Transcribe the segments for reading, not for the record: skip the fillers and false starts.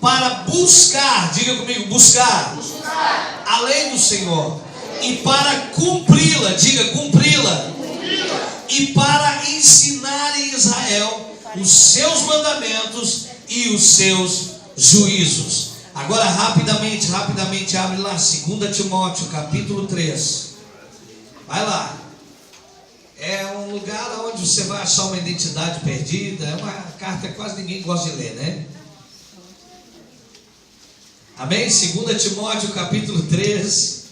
para buscar, diga comigo, buscar a lei do Senhor, e para cumpri-la, diga cumpri-la, e para ensinar em Israel os seus mandamentos e os seus juízos. Agora rapidamente, abre lá 2 Timóteo capítulo 3. Vai lá. É um lugar onde você vai achar uma identidade perdida. É uma carta que quase ninguém gosta de ler, né? Amém? 2 Timóteo capítulo 3,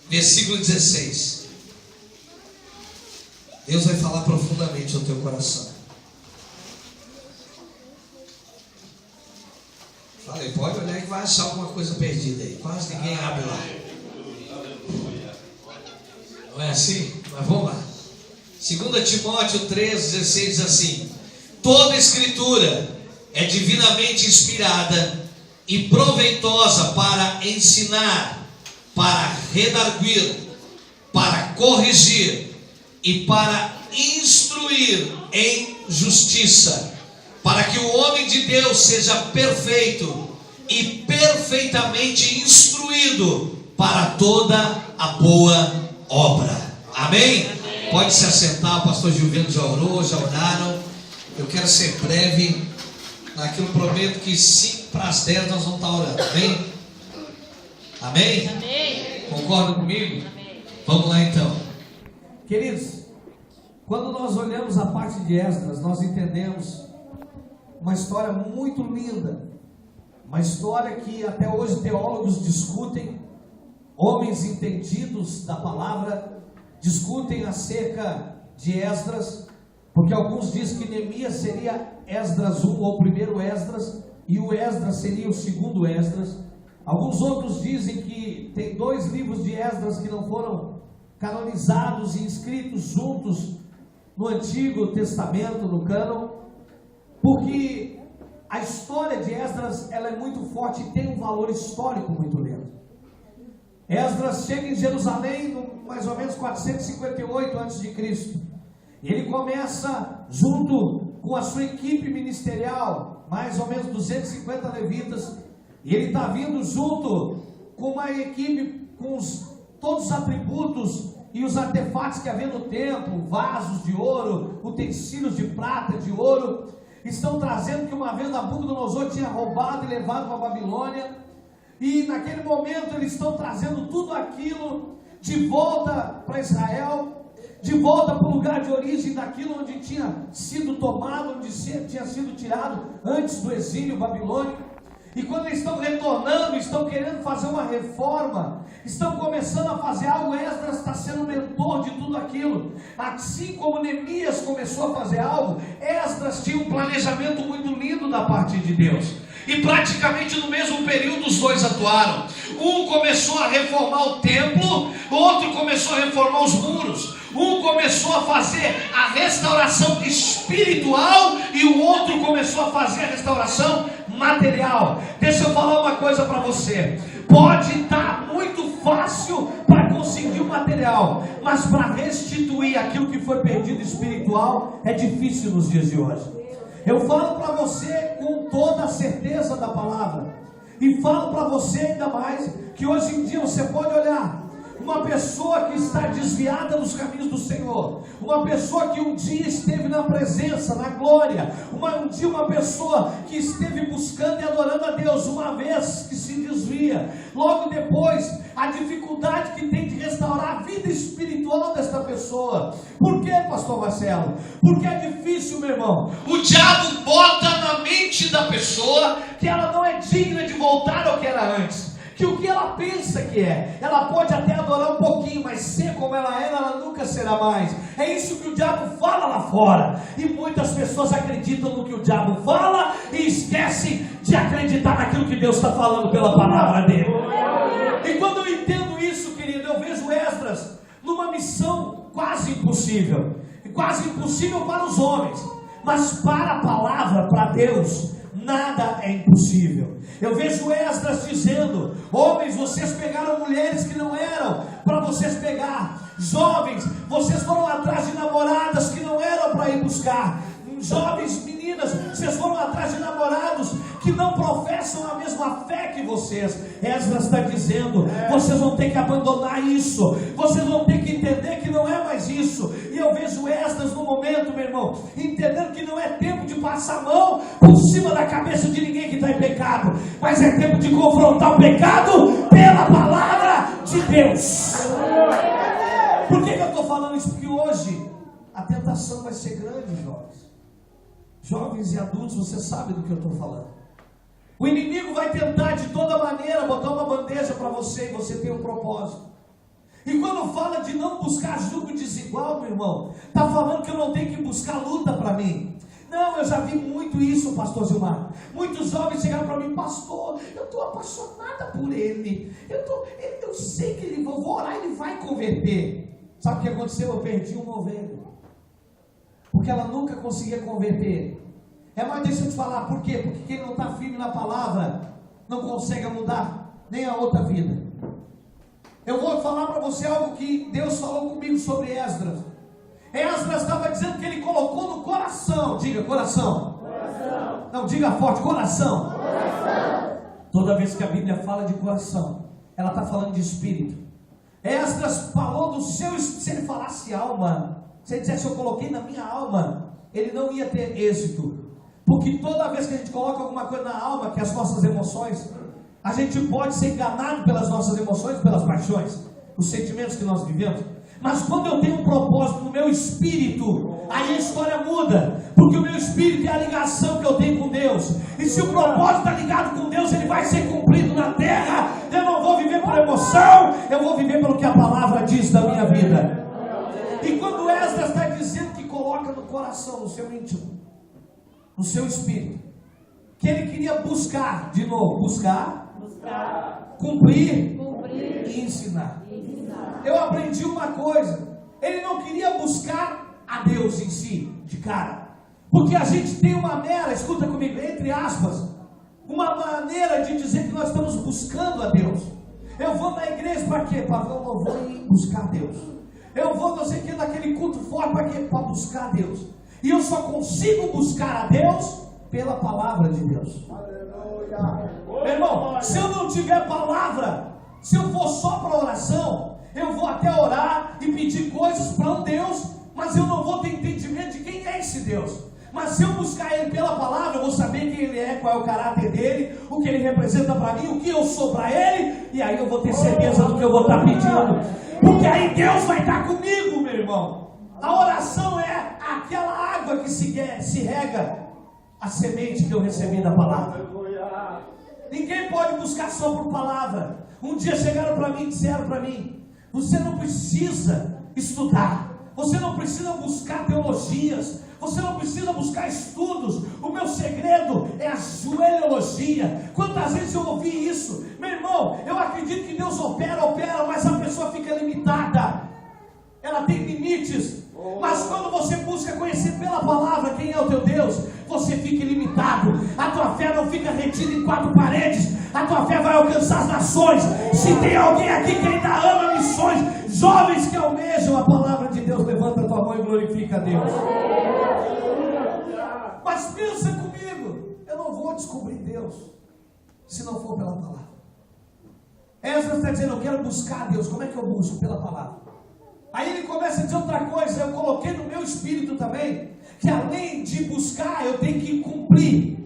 versículo 16. Deus vai falar profundamente ao teu coração. Falei, pode olhar que vai achar alguma coisa perdida aí. Quase ninguém abre lá. Não é assim? Mas vamos lá. 2 Timóteo 3, 16 diz assim: toda escritura é divinamente inspirada e proveitosa para ensinar, para redarguir, para corrigir e para instruir em justiça, para que o homem de Deus seja perfeito e perfeitamente instruído para toda a boa obra. Amém? Pode se assentar, o pastor Gilvino já orou, já oraram. Eu quero ser breve. Aqui eu prometo que 9:55 nós vamos estar orando. Amém? Amém? Amém. Concordam comigo? Amém. Vamos lá então. Queridos, quando nós olhamos a parte de Esdras, nós entendemos uma história muito linda, uma história que até hoje teólogos discutem, homens entendidos da palavra discutem acerca de Esdras, porque alguns dizem que Neemias seria Esdras 1 ou primeiro Esdras, e o Esdras seria o segundo Esdras. Alguns outros dizem que tem 2 livros de Esdras que não foram canonizados e escritos juntos no Antigo Testamento, no cânon, porque a história de Esdras ela é muito forte e tem um valor histórico muito lindo. Esdras chega em Jerusalém no mais ou menos 458 a.C. E ele começa junto com a sua equipe ministerial, mais ou menos 250 levitas, e ele está vindo junto com uma equipe com todos os atributos e os artefatos que havia no templo, vasos de ouro, utensílios de prata, de ouro, estão trazendo que uma vez Nabucodonosor tinha roubado e levado para a Babilônia, e naquele momento eles estão trazendo tudo aquilo de volta para Israel, de volta para o lugar de origem daquilo onde tinha sido tomado, onde tinha sido tirado antes do exílio babilônico. E quando eles estão retornando, estão querendo fazer uma reforma, estão começando a fazer algo, Esdras está sendo mentor de tudo aquilo. Assim como Neemias começou a fazer algo, Esdras tinha um planejamento muito lindo da parte de Deus. E praticamente no mesmo período os dois atuaram. Um começou a reformar o templo, outro começou a reformar os muros. Um começou a fazer a restauração espiritual e o outro começou a fazer a restauração material. Deixa eu falar uma coisa para você. Pode estar muito fácil para conseguir o material, mas para restituir aquilo que foi perdido espiritual é difícil nos dias de hoje. Eu falo para você com toda a certeza da palavra, e falo para você ainda mais, que hoje em dia você pode olhar uma pessoa que está desviada dos caminhos do Senhor, uma pessoa que um dia esteve na presença, na glória, um dia uma pessoa que esteve buscando e adorando a Deus, uma vez que se desvia, logo depois a dificuldade que tem de restaurar a vida espiritual desta pessoa. Por quê, pastor Marcelo? Porque é difícil, meu irmão. O diabo bota na mente da pessoa Que ela não é digna de voltar ao que era antes, que o que ela pensa que é, ela pode até adorar um pouquinho, mas ser como ela era, ela nunca será mais. É isso que o diabo fala lá fora, e muitas pessoas acreditam no que o diabo fala e esquecem de acreditar naquilo que Deus está falando pela palavra dele. E quando eu entendo isso, querido, eu vejo Esdras numa missão quase impossível para os homens, mas para a palavra, para Deus, nada é impossível. Eu vejo Esdras dizendo: homens, vocês pegaram mulheres que não eram para vocês pegar. Jovens, vocês foram atrás de namoradas que não eram para ir buscar. Jovens meninas, vocês foram atrás de namorados que não professam a mesma fé que vocês. Esdras está dizendo, vocês vão ter que abandonar isso, vocês vão ter que entender que não é mais isso. E eu vejo Esdras no momento, meu irmão, entendendo que não é tempo de passar a mão por cima da cabeça de ninguém que está em pecado, mas é tempo de confrontar o pecado pela palavra de Deus. Por que eu estou falando isso? Porque hoje a tentação vai ser grande, jovens. Jovens e adultos, você sabe do que eu estou falando. O inimigo vai tentar de toda maneira botar uma bandeja para você, e você tem um propósito. E quando fala de não buscar jugo desigual, meu irmão, está falando que eu não tenho que buscar luta para mim. Não, eu já vi muito isso, pastor Gilmar. Muitos jovens chegaram para mim, pastor, eu estou apaixonada por ele. Eu sei que ele, vou orar, ele vai converter. Sabe o que aconteceu? Eu perdi uma ovelha, porque ela nunca conseguia converter. Mas deixa eu te falar, por quê? Porque quem não está firme na palavra, não consegue mudar nem a outra vida. Eu vou falar para você algo que Deus falou comigo sobre Esdras. Esdras estava dizendo que ele colocou no coração. Diga coração. Coração. Não, diga forte, coração. Coração. Toda vez que a Bíblia fala de coração, ela está falando de espírito. Esdras falou do seu, se ele falasse alma, se ele dissesse eu coloquei na minha alma, ele não ia ter êxito. Porque toda vez que a gente coloca alguma coisa na alma, que é as nossas emoções, a gente pode ser enganado pelas nossas emoções, pelas paixões, os sentimentos que nós vivemos. Mas quando eu tenho um propósito no meu espírito, aí a história muda. Porque o meu espírito é a ligação que eu tenho com Deus. E se o propósito está ligado com Deus, ele vai ser cumprido na terra. Eu não vou viver por emoção, eu vou viver pelo que a palavra diz da minha vida. E quando Esdras está dizendo que coloca no coração, no seu íntimo, no seu espírito, que ele queria buscar, de novo, buscar, cumprir e ensinar. Eu aprendi uma coisa, ele não queria buscar a Deus em si, de cara, porque a gente tem uma mera, escuta comigo, entre aspas, uma maneira de dizer que nós estamos buscando a Deus. Eu vou na igreja para quê? Para ver um louvor e buscar Deus. Eu vou não sei o que naquele culto forte para quê? Para buscar Deus. E eu só consigo buscar a Deus pela palavra de Deus. Meu irmão, se eu não tiver palavra, se eu for só para oração, eu vou até orar e pedir coisas para um Deus, mas eu não vou ter entendimento de quem é esse Deus. Mas se eu buscar Ele pela palavra, eu vou saber quem Ele é, qual é o caráter dele, o que Ele representa para mim, o que eu sou para Ele, e aí eu vou ter certeza do que eu vou estar pedindo, porque aí Deus vai estar comigo, meu irmão. A oração é aquela água que se rega a semente que eu recebi da palavra. Ninguém pode buscar só por palavra. Um dia chegaram para mim e disseram para mim, você não precisa estudar, você não precisa buscar teologias, você não precisa buscar estudos, o meu segredo é a joelhologia. Quantas vezes eu ouvi isso? Meu irmão, eu acredito que Deus opera, mas a pessoa fica limitada, ela tem limites. Mas quando você busca conhecer pela palavra quem é o teu Deus, você fica ilimitado. A tua fé não fica retida em quatro paredes, a tua fé vai alcançar as nações. Se tem alguém aqui que ainda ama missões, jovens que almejam a palavra de Deus, levanta a tua mão e glorifica a Deus. Mas pensa comigo, eu não vou descobrir Deus se não for pela palavra. Esdras está dizendo, eu quero buscar a Deus. Como é que eu busco? Pela palavra. Aí ele começa a dizer outra coisa, eu coloquei no meu espírito também, que além de buscar, eu tenho que cumprir.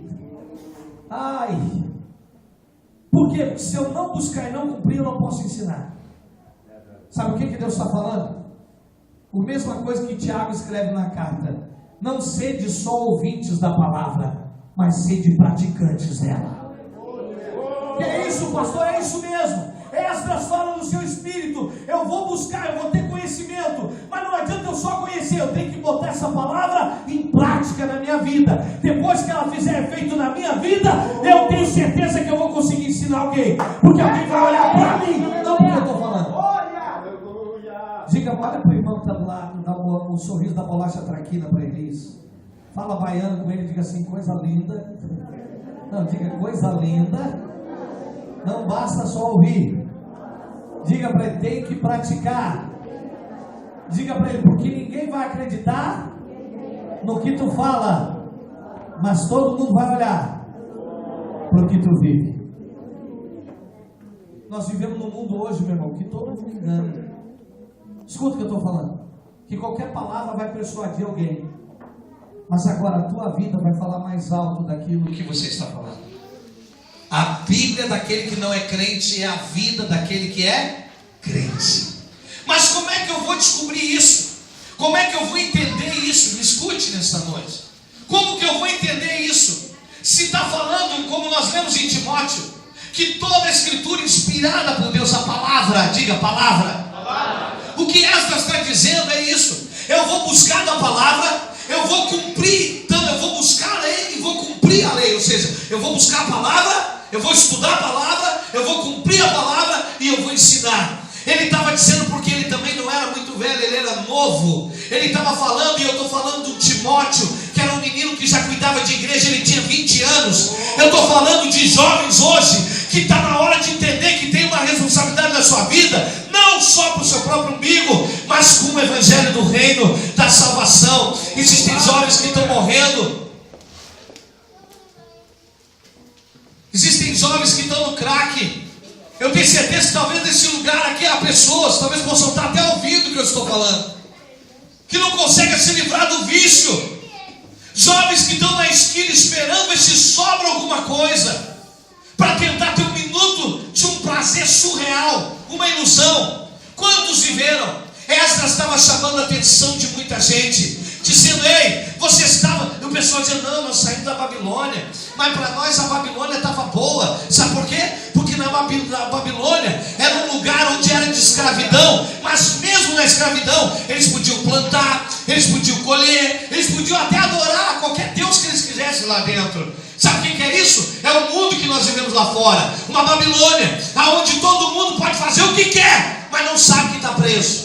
Porque se eu não buscar e não cumprir, eu não posso ensinar. Sabe o que Deus está falando? A mesma coisa que Tiago escreve na carta: não sede só ouvintes da palavra, mas sede praticantes dela. Que é isso, pastor? É isso mesmo. Esdras fala no seu espírito, eu vou buscar, eu vou ter conhecimento, mas não adianta eu só conhecer, eu tenho que botar essa palavra em prática na minha vida. Depois que ela fizer efeito na minha vida, eu tenho certeza que eu vou conseguir ensinar alguém, porque alguém vai olhar para mim, não porque eu estou falando. Diga, olha para o irmão que está do lado, dá o sorriso da bolacha traquina para Elis. Fala baiano com ele, diga assim, coisa linda. Não, diga coisa linda. Não basta só ouvir. Diga para ele, tem que praticar. Diga para ele, porque ninguém vai acreditar no que tu fala, mas todo mundo vai olhar para o que tu vive. Nós vivemos num mundo hoje, meu irmão, que todo mundo engana. Escuta o que eu estou falando. Que qualquer palavra vai persuadir alguém. Mas agora a tua vida vai falar mais alto daquilo que você está falando. A Bíblia daquele que não é crente é a vida daquele que é crente. Mas como é que eu vou descobrir isso? Como é que eu vou entender isso? Me escute nesta noite. Como que eu vou entender isso? Se está falando, como nós lemos em Timóteo, que toda a escritura inspirada por Deus, a palavra, diga palavra. O que Esdras está dizendo é isso. Eu vou buscar da palavra, eu vou cumprir, então eu vou buscar a lei e vou cumprir a lei. Ou seja, eu vou buscar a palavra, eu vou estudar a palavra, eu vou cumprir a palavra e eu vou ensinar. Ele estava dizendo porque ele também não era muito velho, ele era novo. Ele estava falando, e eu estou falando do Timóteo, que era um menino que já cuidava de igreja, ele tinha 20 anos. Eu estou falando de jovens hoje, que está na hora de entender que tem uma responsabilidade na sua vida, não só para o seu próprio umbigo, mas com o evangelho do reino, da salvação. Existem jovens que estão morrendo. Existem jovens que estão no crack. Eu tenho certeza que talvez nesse lugar aqui há pessoas, talvez possam estar até ouvindo o que eu estou falando, que não conseguem se livrar do vício. Jovens que estão na esquina esperando ver se sobra alguma coisa, para tentar ter um minuto de um prazer surreal, uma ilusão. Quantos viveram? Esdras estava chamando a atenção de muita gente, dizendo: ei, você estava... E o pessoal dizia: não, nós saímos da Babilônia. Mas para nós a Babilônia estava boa. Sabe por quê? Porque na Babilônia era um lugar onde era de escravidão. Mas mesmo na escravidão, eles podiam plantar, eles podiam colher, eles podiam até adorar qualquer Deus que eles quisessem lá dentro. Sabe o que é isso? É o mundo que nós vivemos lá fora. Uma Babilônia, onde todo mundo pode fazer o que quer, mas não sabe que está preso.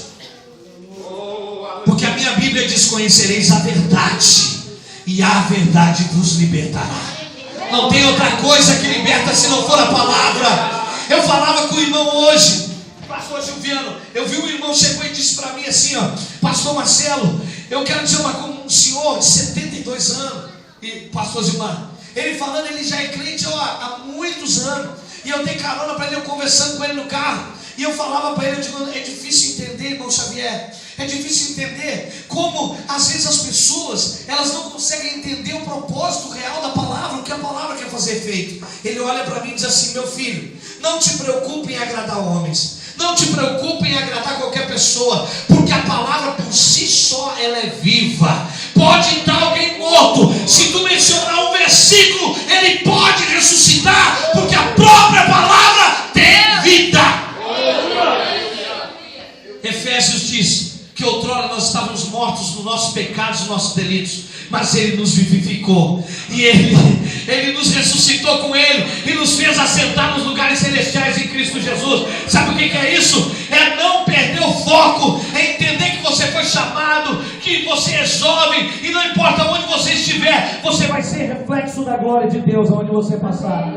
Porque a minha Bíblia diz: conhecereis a verdade, e a verdade vos libertará. Não tem outra coisa que liberta se não for a palavra. Eu falava com o irmão hoje, pastor Gilviano. Eu vi um irmão chegou e disse para mim assim: ó, pastor Marcelo, eu quero dizer uma coisa. Um senhor de 72 anos, e pastor Gilmar, ele falando, ele já é crente há muitos anos, e eu dei carona para ele, eu conversando com ele no carro, e eu falava para ele, eu digo: é difícil entender, irmão Xavier, é difícil entender como às vezes as pessoas, elas não conseguem entender o propósito real da palavra, o que a palavra quer fazer efeito. Ele olha para mim e diz assim: meu filho, não te preocupe em agradar homens, não te preocupe em agradar qualquer pessoa, porque a palavra por si só, ela é viva. Pode estar alguém morto, se tu mencionar um versículo, ele pode ressuscitar, porque a própria palavra tem vida. Efésios diz que outrora nós estávamos mortos nos nossos pecados, nos nossos delitos, mas Ele nos vivificou, e Ele nos ressuscitou com Ele, e nos fez assentar nos lugares celestiais em Cristo Jesus. Sabe o que é isso? É não perder o foco, é entender que você foi chamado, que você é jovem, e não importa onde você estiver, você vai ser reflexo da glória de Deus aonde você passar.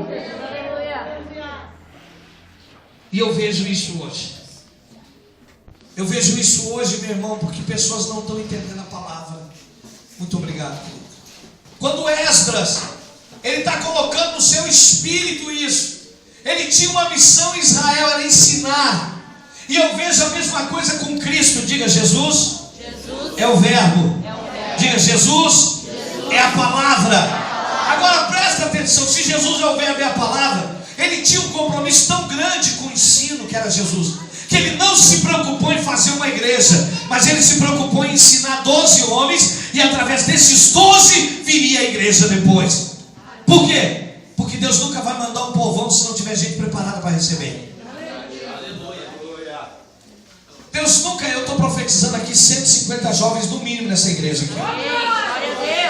E eu vejo isso hoje. Eu vejo isso hoje, meu irmão, porque pessoas não estão entendendo a palavra. Muito obrigado, querido. Quando Esdras, ele está colocando no seu espírito isso. Ele tinha uma missão em Israel, era ensinar. E eu vejo a mesma coisa com Cristo. Diga: Jesus, é o verbo. Diga: Jesus, é a palavra. Agora presta atenção, se Jesus é o verbo e a palavra, ele tinha um compromisso tão grande com o ensino que era Jesus, que ele não se preocupou em fazer uma igreja, mas ele se preocupou em ensinar 12 homens, e através desses 12 viria a igreja depois. Por quê? Porque Deus nunca vai mandar um povão se não tiver gente preparada para receber. Deus nunca... Eu estou profetizando aqui 150 jovens no mínimo nessa igreja aqui.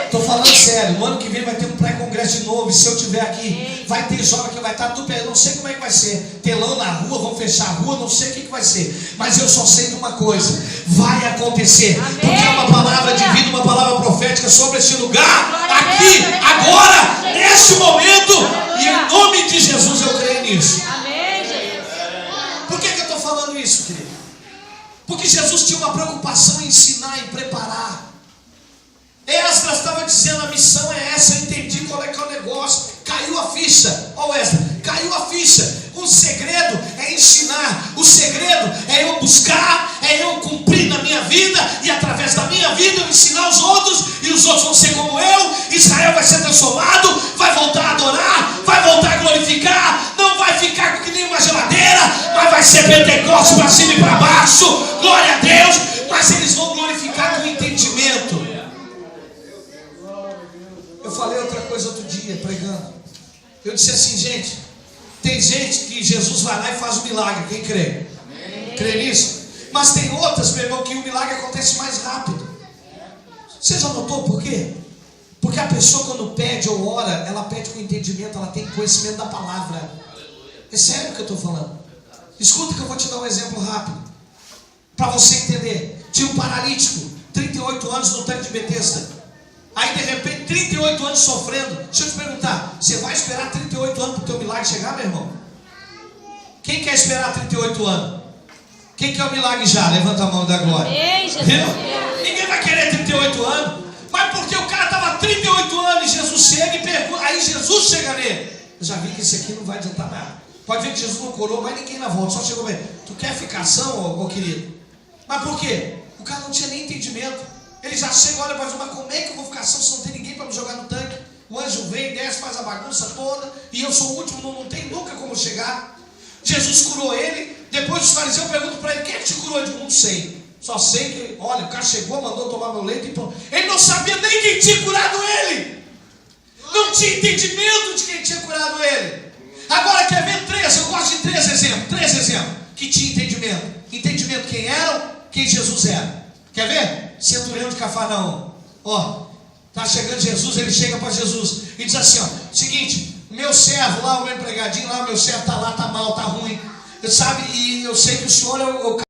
Estou falando sério, no ano que vem vai ter um pré-congresso de novo, e se eu estiver aqui, vai ter jovem que vai estar tudo, não sei como é que vai ser, telão na rua, vão fechar a rua, não sei o que vai ser, mas eu só sei de uma coisa: vai acontecer, porque é uma palavra de vida, uma palavra profética sobre este lugar, aqui, agora, neste momento, e em nome de Jesus eu creio nisso. Por que eu estou falando isso, querido? Porque Jesus tinha uma preocupação em ensinar, em preparar. Esdras estava dizendo: a missão é essa, eu entendi qual é que é o negócio. caiu a ficha. Ó Wesley, caiu a ficha. O segredo é ensinar, o segredo é eu buscar, é eu cumprir na minha vida, e através da minha vida eu ensinar os outros, e os outros vão ser como eu. Israel vai ser transformado, vai voltar a adorar, vai voltar a glorificar, não vai ficar que nem uma geladeira, mas vai ser Pentecostes para cima e para baixo, glória a Deus, mas eles vão glorificar com entendimento. Eu falei outra coisa outro dia, pregando, eu disse assim, gente, tem gente que Jesus vai lá e faz um milagre, quem crê? Crê nisso? Mas tem outras, meu irmão, que o milagre acontece mais rápido. Você já notou por quê? Porque a pessoa quando pede ou ora, ela pede com entendimento, ela tem conhecimento da palavra. É sério que eu estou falando. Escuta que eu vou te dar um exemplo rápido, para você entender. Tinha um paralítico, 38 anos no tanque de Betesda. Aí de repente, 38 anos sofrendo. Deixa eu te perguntar, você vai esperar 38 anos para o teu milagre chegar, meu irmão? Quem quer esperar 38 anos? Quem quer o milagre já? Levanta a mão da glória. Ei, Jesus. Ninguém vai querer 38 anos. Mas porque o cara estava 38 anos e Jesus chega e pergunta. Aí Jesus chega nele. Eu já vi que isso aqui não vai adiantar nada. Pode ver que Jesus não curou mais ninguém na volta. Só chegou bem. Tu quer ficação, ô querido? Mas por quê? O cara não tinha nem entendimento. Ele já chega, olha para dizer, mas como é que eu vou ficar ação se não tem ninguém para me jogar no tanque? O anjo vem, desce, faz a bagunça toda, e eu sou o último, não tem nunca como chegar. Jesus curou ele. Depois os fariseus perguntam para ele, quem é que te curou? Eu digo, não sei. Só sei que, olha, o cara chegou, mandou tomar meu leite e pronto. Ele não sabia nem quem tinha curado ele. Não tinha entendimento de quem tinha curado ele. Agora quer ver três? Eu gosto de três exemplos que tinha entendimento. Entendimento quem eram, quem Jesus era. Quer ver? Centurião de Cafarnaum. Ó, tá chegando Jesus, ele chega para Jesus e diz assim, ó, seguinte, meu servo lá, o meu empregadinho lá, meu servo tá lá, tá mal, tá ruim, sabe, e eu sei que o senhor é o